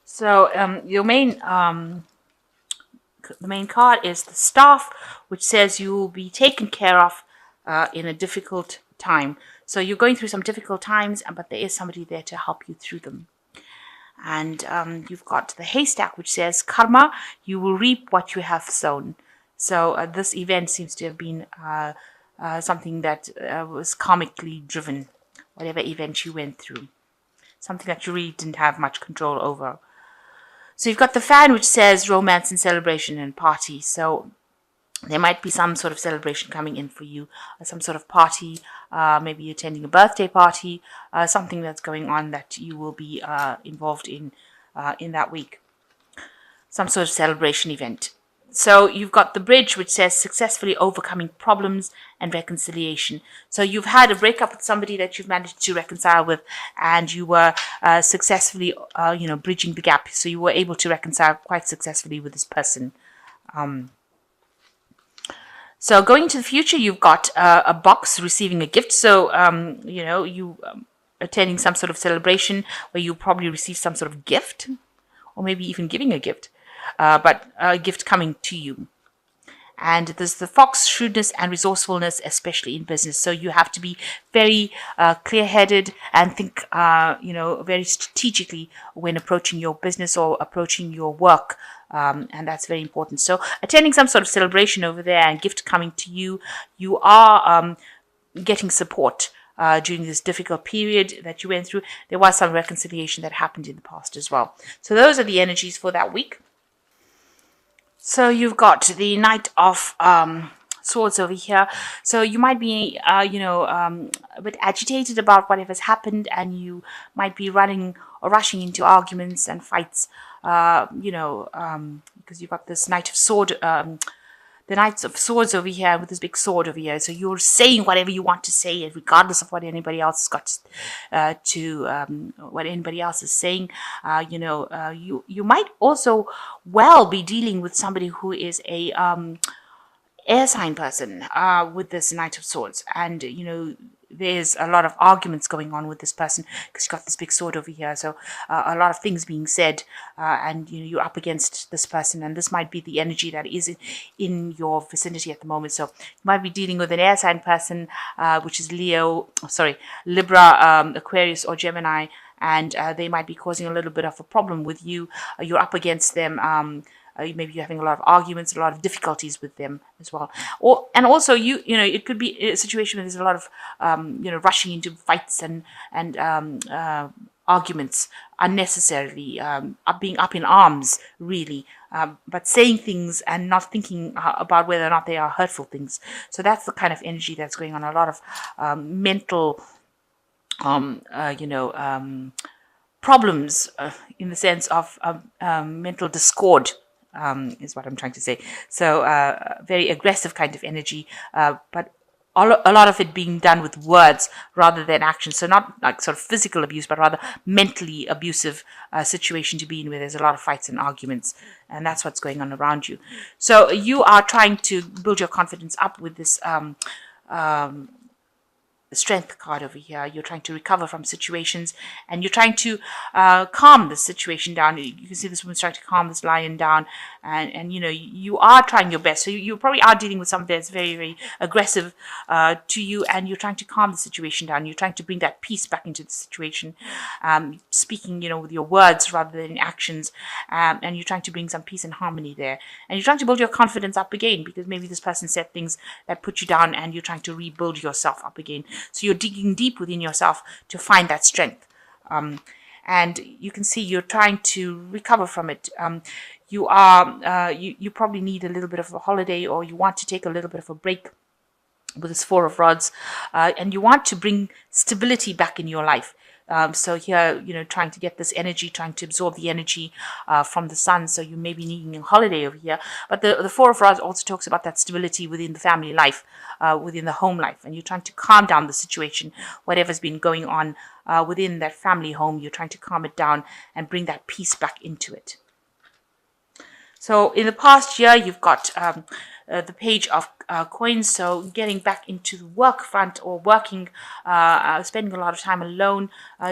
So the main card is the Staff, which says you will be taken care of in a difficult time. So you're going through some difficult times, but there is somebody there to help you through them. And you've got the Haystack, which says karma, you will reap what you have sown. So this event seems to have been something that was karmically driven, whatever event you went through, something that you really didn't have much control over. So you've got the Fan, which says romance and celebration and party. So there might be some sort of celebration coming in for you, some sort of party, maybe attending a birthday party, something that's going on that you will be involved in that week, some sort of celebration event. So you've got the Bridge, which says successfully overcoming problems and reconciliation. So you've had a breakup with somebody that you've managed to reconcile with, and you were successfully, bridging the gap. So you were able to reconcile quite successfully with this person. So going into the future, you've got a box receiving a gift. So, you attending some sort of celebration where you probably receive some sort of gift, or maybe even giving a gift, but a gift coming to you. And there's the Fox, shrewdness and resourcefulness, especially in business. So you have to be very clear-headed and think, very strategically when approaching your business or approaching your work. And that's very important. So attending some sort of celebration over there and gift coming to you, you are getting support during this difficult period that you went through. There was some reconciliation that happened in the past as well. So those are the energies for that week. So you've got the Knight of Swords over here. So you might be, a bit agitated about whatever's happened, and you might be running or rushing into arguments and fights, because you've got this Knight of Sword, the Knights of Swords over here with this big sword over here. So you're saying whatever you want to say, regardless of what anybody else has got what anybody else is saying. You might also be dealing with somebody who is a air sign person with this Knight of Swords, and there's a lot of arguments going on with this person because you've got this big sword over here. So a lot of things being said, and you're up against this person, and this might be the energy that is in your vicinity at the moment. So you might be dealing with an air sign person, which is Libra, Aquarius, or Gemini, and they might be causing a little bit of a problem with you. You're up against them. Maybe you're having a lot of arguments, a lot of difficulties with them as well. And also it could be a situation where there's a lot of rushing into fights and arguments unnecessarily, being up in arms really, but saying things and not thinking about whether or not they are hurtful things. So that's the kind of energy that's going on. A lot of mental problems in the sense of mental discord. Is what I'm trying to say. So very aggressive kind of energy, but a lot of it being done with words rather than action. So not like sort of physical abuse, but rather mentally abusive situation to be in, where there's a lot of fights and arguments, and that's what's going on around you. So you are trying to build your confidence up with this Strength card over here. You're trying to recover from situations, and you're trying to calm the situation down. You can see this woman's trying to calm this lion down, and you are trying your best. So you probably are dealing with something that's very, very aggressive to you, and you're trying to calm the situation down. You're trying to bring that peace back into the situation, speaking with your words rather than actions, and you're trying to bring some peace and harmony there, and you're trying to build your confidence up again, because maybe this person said things that put you down, and you're trying to rebuild yourself up again. So you're digging deep within yourself to find that strength. And you can see you're trying to recover from it. You probably need a little bit of a holiday, or you want to take a little bit of a break with this Four of Rods, and you want to bring stability back in your life. So here, trying to get this energy, trying to absorb the energy from the sun. So you may be needing a holiday over here. But the Four of Rods also talks about that stability within the family life, within the home life. And you're trying to calm down the situation, whatever's been going on within that family home. You're trying to calm it down and bring that peace back into it. So in the past year, you've got the page of coins, so getting back into the work front or working, spending a lot of time alone,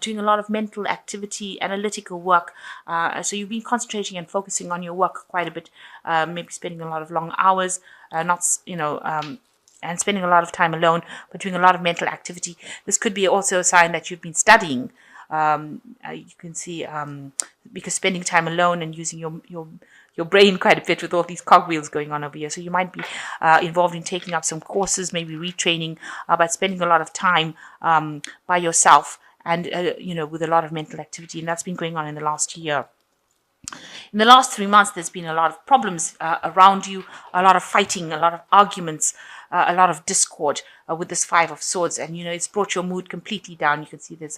doing a lot of mental activity, analytical work. So you've been concentrating and focusing on your work quite a bit, maybe spending a lot of long hours, and spending a lot of time alone, but doing a lot of mental activity. This could be also a sign that you've been studying. You can see because spending time alone and using your brain quite a bit with all these cogwheels going on over here. So you might be involved in taking up some courses, maybe retraining, but spending a lot of time by yourself and, with a lot of mental activity. And that's been going on in the last year. In the last 3 months, there's been a lot of problems around you, a lot of fighting, a lot of arguments, a lot of discord with this Five of Swords. And, it's brought your mood completely down. You can see there's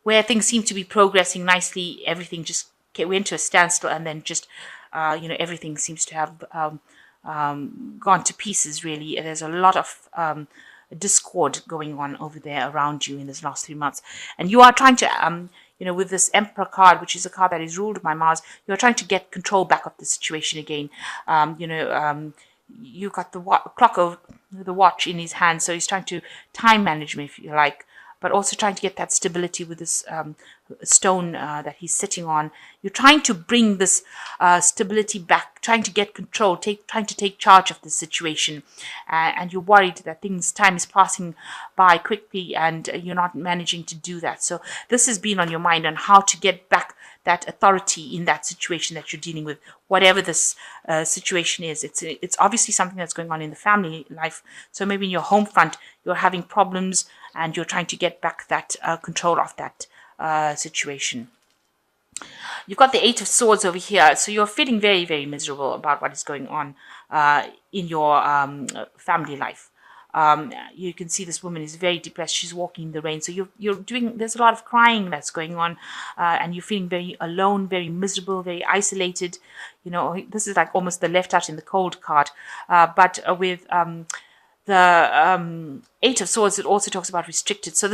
where things seem to be progressing nicely, everything just went to a standstill, and then just, everything seems to have gone to pieces, really. There's a lot of discord going on over there around you in this last 3 months. And you are trying to, with this Emperor card, which is a card that is ruled by Mars, you're trying to get control back of the situation again. You've got the clock of the watch in his hand, so he's trying to time management, if you like, but also trying to get that stability with this stone that he's sitting on. You're trying to bring this stability back, trying to get control, trying to take charge of the situation, and you're worried that time is passing by quickly and you're not managing to do that. So this has been on your mind on how to get back that authority in that situation that you're dealing with, whatever this situation is. It's obviously something that's going on in the family life. So maybe in your home front, you're having problems and you're trying to get back that control of that situation. You've got the Eight of Swords over here. So you're feeling very, very miserable about what is going on in your family life. You can see this woman is very depressed. She's walking in the rain. So there's a lot of crying that's going on, and you're feeling very alone, very miserable, very isolated. This is like almost the left out in the cold card. But with the Eight of Swords, it also talks about restricted. So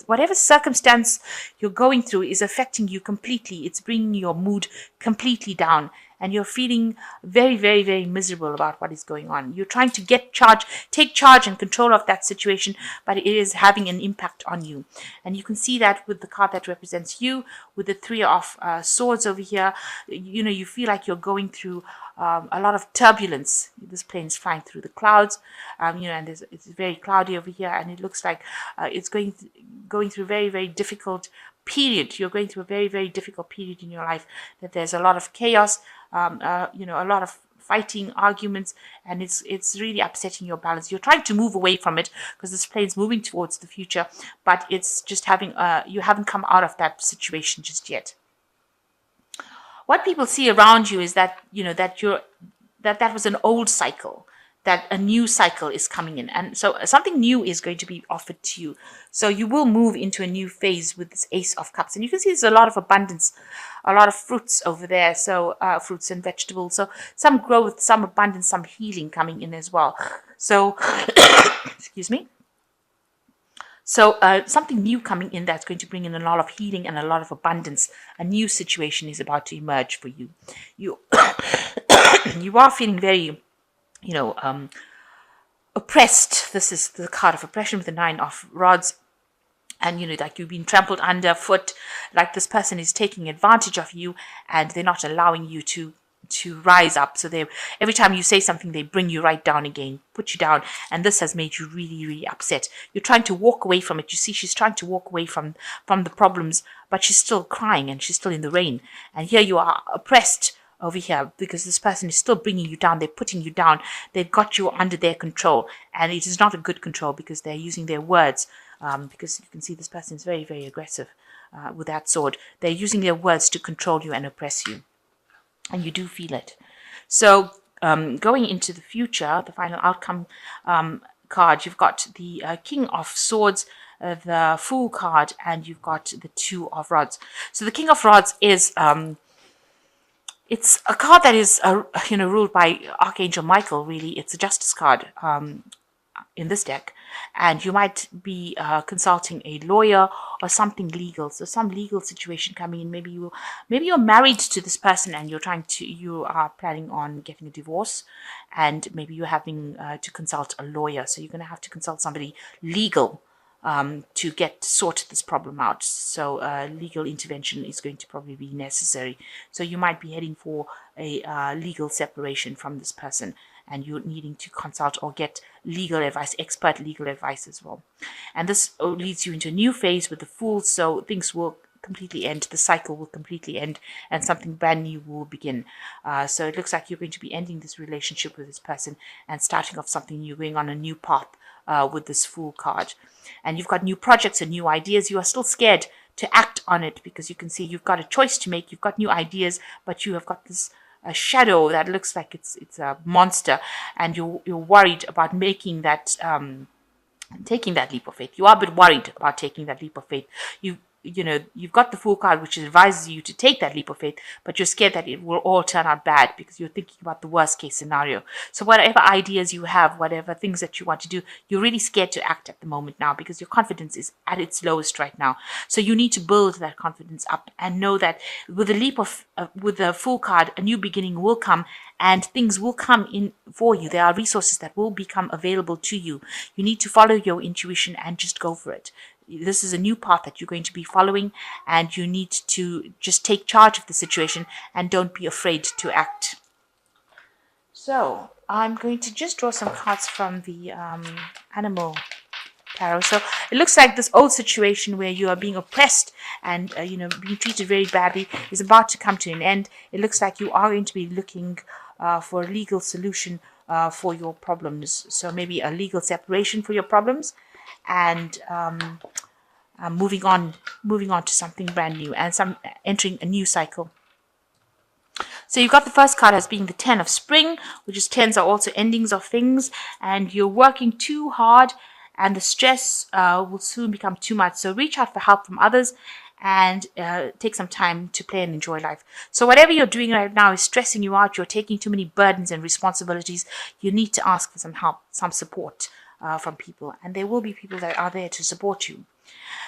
whatever circumstance you're going through is affecting you completely. It's bringing your mood completely down. And you're feeling very, very, very miserable about what is going on. You're trying to take charge and control of that situation, but it is having an impact on you. And you can see that with the card that represents you, with the Three of Swords over here. You feel like you're going through a lot of turbulence. This plane is flying through the clouds, and it's very cloudy over here, and it looks like it's going through very, very difficult period. You're going through a very, very difficult period in your life, that there's a lot of chaos, a lot of fighting, arguments, and it's really upsetting your balance. You're trying to move away from it because this plane's moving towards the future, but it's just you haven't come out of that situation just yet. What people see around you is that that was an old cycle, that a new cycle is coming in. And so something new is going to be offered to you. So you will move into a new phase with this Ace of Cups. And you can see there's a lot of abundance, a lot of fruits over there. So fruits and vegetables. So some growth, some abundance, some healing coming in as well. So, excuse me. So something new coming in that's going to bring in a lot of healing and a lot of abundance. A new situation is about to emerge for you. You are feeling very oppressed. This is the card of oppression with the Nine of Rods. And, like you've been trampled underfoot, like this person is taking advantage of you and they're not allowing you to rise up. So every time you say something, they bring you right down again, put you down. And this has made you really, really upset. You're trying to walk away from it. You see, she's trying to walk away from the problems, but she's still crying and she's still in the rain. And here you are oppressed over here because this person is still bringing you down. They're putting you down. They've got you under their control, and it is not a good control because they're using their words, because you can see this person is very, very aggressive with that sword. They're using their words to control you and oppress you, and you do feel it. So going into the future, the final outcome card, you've got the King of Swords, the Fool card, and you've got the Two of Rods. So the King of Rods is it's a card that is, ruled by Archangel Michael, really. It's a justice card. in this deck, and you might be consulting a lawyer or something legal. So some legal situation coming in. Maybe you're married to this person and you are planning on getting a divorce, and maybe you're having to consult a lawyer. So you're going to have to consult somebody legal to get sorted this problem out. So legal intervention is going to probably be necessary. So you might be heading for a legal separation from this person, and you're needing to consult or get legal advice, expert legal advice as well. And this leads you into a new phase with the Fool, so things will completely end, the cycle will completely end, and something brand new will begin. So it looks like you're going to be ending this relationship with this person and starting off something new, going on a new path with this Fool card. And you've got new projects and new ideas. You are still scared to act on it because you can see you've got a choice to make. You've got new ideas, but you have got this a shadow that looks like it's a monster, and you're worried about making that taking that leap of faith. You are a bit worried about taking that leap of faith. You've got the Fool card, which advises you to take that leap of faith, but you're scared that it will all turn out bad because you're thinking about the worst case scenario. So whatever ideas you have, whatever things that you want to do, you're really scared to act at the moment now because your confidence is at its lowest right now. So you need to build that confidence up and know that with the Fool card, a new beginning will come and things will come in for you. There are resources that will become available to you. You need to follow your intuition and just go for it. This is a new path that you're going to be following, and you need to just take charge of the situation and don't be afraid to act. So I'm going to just draw some cards from the Animal Tarot. So it looks like this old situation where you are being oppressed and being treated very badly is about to come to an end. It looks like you are going to be looking for a legal solution for your problems. So maybe a legal separation for your problems, and moving on to something brand new and entering a new cycle. So you've got the first card as being the Ten of Spring, which is tens are also endings of things, and you're working too hard and the stress will soon become too much. So reach out for help from others and take some time to play and enjoy life. So whatever you're doing right now is stressing you out. You're taking too many burdens and responsibilities. You need to ask for some help, some support from people, and there will be people that are there to support you.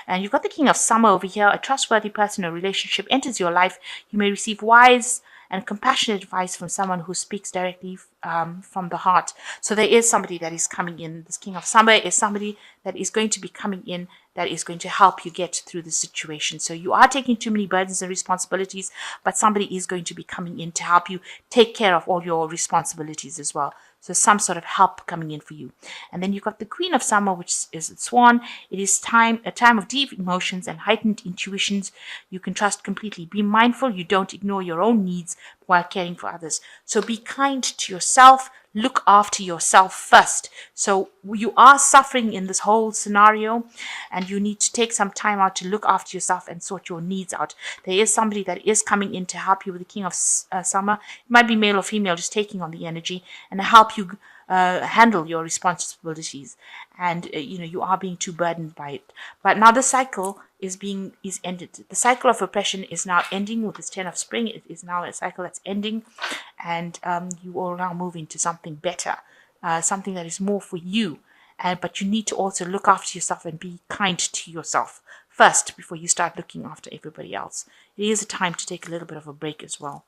And you've got the King of Summer over here. A trustworthy person or relationship enters your life. You may receive wise and compassionate advice from someone who speaks directly from the heart. So there is somebody that is coming in. This King of Summer is somebody that is going to be coming in that is going to help you get through the situation. So you are taking too many burdens and responsibilities, but somebody is going to be coming in to help you take care of all your responsibilities as well. So some sort of help coming in for you. And then you've got the Queen of Summer, which is the Swan. It is a time of deep emotions and heightened intuitions. You can trust completely. Be mindful you don't ignore your own needs while caring for others. So be kind to yourself. Look after yourself first. So you are suffering in this whole scenario, and you need to take some time out to look after yourself and sort your needs out. There is somebody that is coming in to help you with the King of Summer. It might be male or female, just taking on the energy and help you handle your responsibilities. And you are being too burdened by it. But now the cycle is ended. The cycle of oppression is now ending with this Ten of Spring. It is now a cycle that's ending, and you will now move into something better, something that is more for you. But you need to also look after yourself and be kind to yourself first before you start looking after everybody else. It is a time to take a little bit of a break as well.